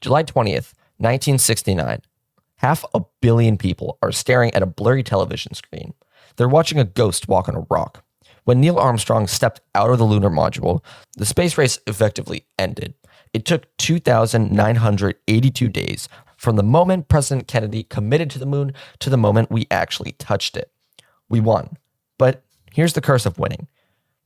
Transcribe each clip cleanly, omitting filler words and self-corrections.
July 20th, 1969. 500 million people are staring at a blurry television screen. They're watching a ghost walk on a rock. When Neil Armstrong stepped out of the lunar module, the space race effectively ended. It took 2,982 days from the moment President Kennedy committed to the moon to the moment we actually touched it. We won. But here's the curse of winning.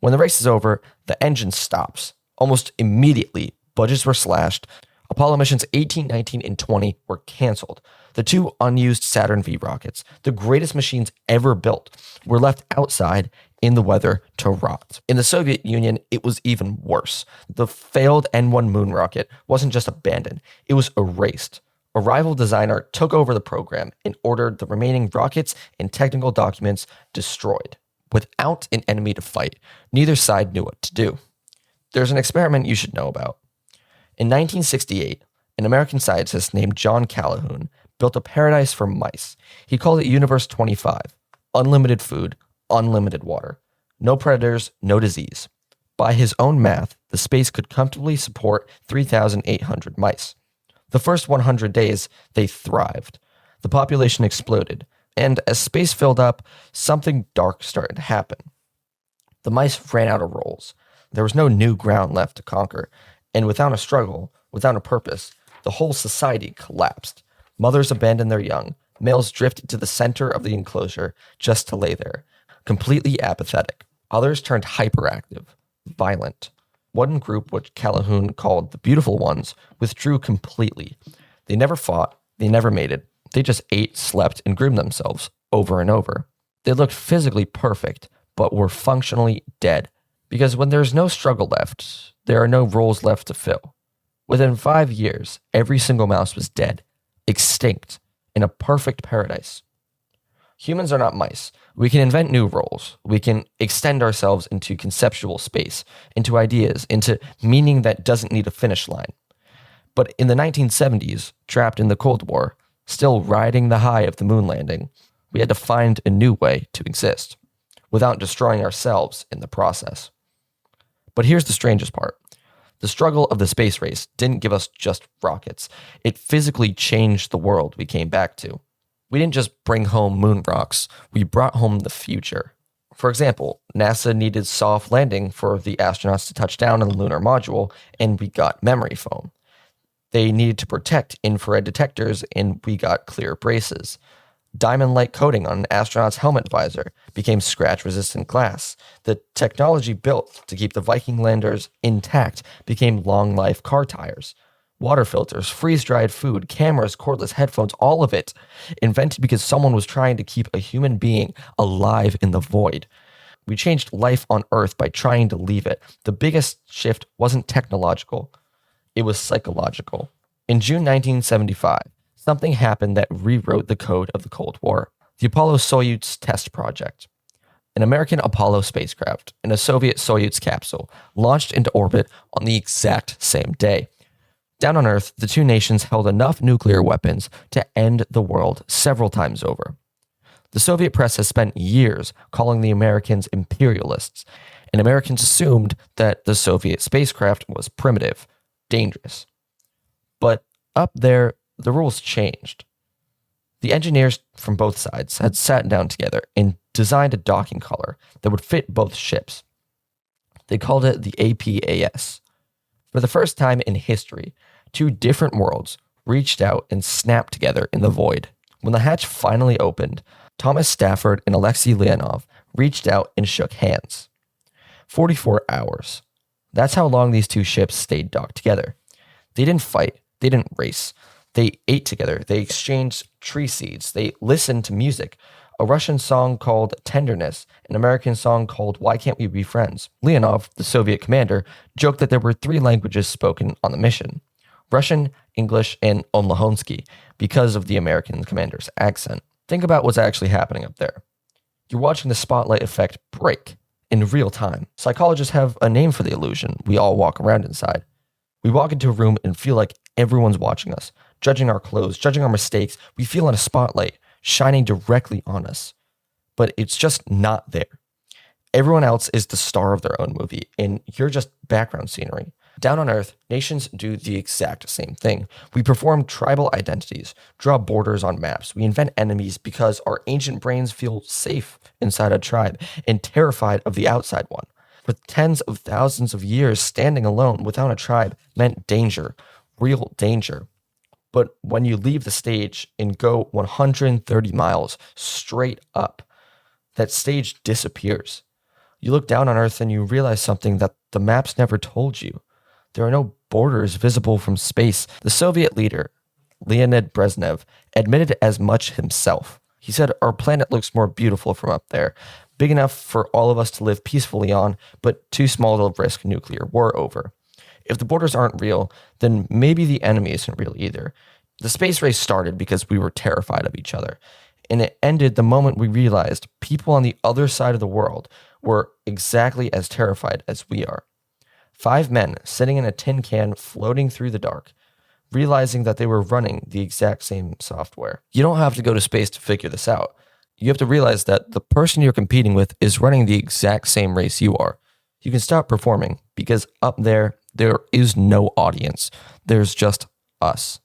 When the race is over, the engine stops. Almost immediately, budgets were slashed. Apollo missions 18, 19, and 20 were canceled. The two unused Saturn V rockets, the greatest machines ever built, were left outside in the weather to rot. In the Soviet Union, it was even worse. The failed N-1 moon rocket wasn't just abandoned, it was erased. A rival designer took over the program and ordered the remaining rockets and technical documents destroyed. Without an enemy to fight, neither side knew what to do. There's an experiment you should know about. In 1968, an American scientist named John Calhoun built a paradise for mice. He called it Universe 25. Unlimited food, unlimited water. No predators, no disease. By his own math, the space could comfortably support 3,800 mice. The first 100 days, they thrived. The population exploded, and as space filled up, something dark started to happen. The mice ran out of roles. There was no new ground left to conquer, and without a struggle, without a purpose, the whole society collapsed. Mothers abandoned their young. Males drifted to the center of the enclosure just to lay there, completely apathetic. Others turned hyperactive, violent. One group, which Calhoun called the beautiful ones, withdrew completely. They never fought, they never mated. They just ate, slept, and groomed themselves over and over. They looked physically perfect, but were functionally dead. Because when there's no struggle left, there are no roles left to fill. Within 5 years, every single mouse was dead, extinct, in a perfect paradise. Humans are not mice. We can invent new roles. We can extend ourselves into conceptual space, into ideas, into meaning that doesn't need a finish line. But in the 1970s, trapped in the Cold War, still riding the high of the moon landing, we had to find a new way to exist, without destroying ourselves in the process. But here's the strangest part. The struggle of the space race didn't give us just rockets. It physically changed the world we came back to. We didn't just bring home moon rocks, we brought home the future. For example, NASA needed soft landing for the astronauts to touch down on the lunar module, and we got memory foam. They needed to protect infrared detectors, and we got clear braces. Diamond-like coating on an astronaut's helmet visor became scratch-resistant glass. The technology built to keep the Viking landers intact became long-life car tires. Water filters, freeze-dried food, cameras, cordless headphones, all of it invented because someone was trying to keep a human being alive in the void. We changed life on Earth by trying to leave it. The biggest shift wasn't technological. It was psychological. In June 1975, something happened that rewrote the code of the Cold War. The Apollo-Soyuz test project. An American Apollo spacecraft and a Soviet Soyuz capsule launched into orbit on the exact same day. Down on Earth, the two nations held enough nuclear weapons to end the world several times over. The Soviet press has spent years calling the Americans imperialists, and Americans assumed that the Soviet spacecraft was primitive, dangerous. But up there, the rules changed. The engineers from both sides had sat down together and designed a docking collar that would fit both ships. They called it the APAS. For the first time in history, two different worlds reached out and snapped together in the void. When the hatch finally opened, Thomas Stafford and Alexei Leonov reached out and shook hands. 44 hours. That's how long these two ships stayed docked together. They didn't fight. They didn't race. They ate together. They exchanged tree seeds. They listened to music. A Russian song called Tenderness, an American song called Why Can't We Be Friends? Leonov, the Soviet commander, joked that there were 3 languages spoken on the mission: Russian, English, and Onlahonsky, because of the American commander's accent. Think about what's actually happening up there. You're watching the spotlight effect break in real time. Psychologists have a name for the illusion we all walk around inside. We walk into a room and feel like everyone's watching us, judging our clothes, judging our mistakes. We feel in a spotlight shining directly on us, but it's just not there. Everyone else is the star of their own movie, and you're just background scenery. Down on Earth, nations do the exact same thing. We perform tribal identities, draw borders on maps. We invent enemies because our ancient brains feel safe inside a tribe and terrified of the outside one. For tens of thousands of years, standing alone without a tribe meant danger, real danger. But when you leave the stage and go 130 miles straight up, that stage disappears. You look down on Earth and you realize something that the maps never told you. There are no borders visible from space. The Soviet leader, Leonid Brezhnev, admitted as much himself. He said, "Our planet looks more beautiful from up there, big enough for all of us to live peacefully on, but too small to risk nuclear war over." If the borders aren't real, then maybe the enemy isn't real either. The space race started because we were terrified of each other, and it ended the moment we realized people on the other side of the world were exactly as terrified as we are. 5 men sitting in a tin can floating through the dark, realizing that they were running the exact same software. You don't have to go to space to figure this out. You have to realize that the person you're competing with is running the exact same race you are. You can stop performing because up there is no audience. There's just us.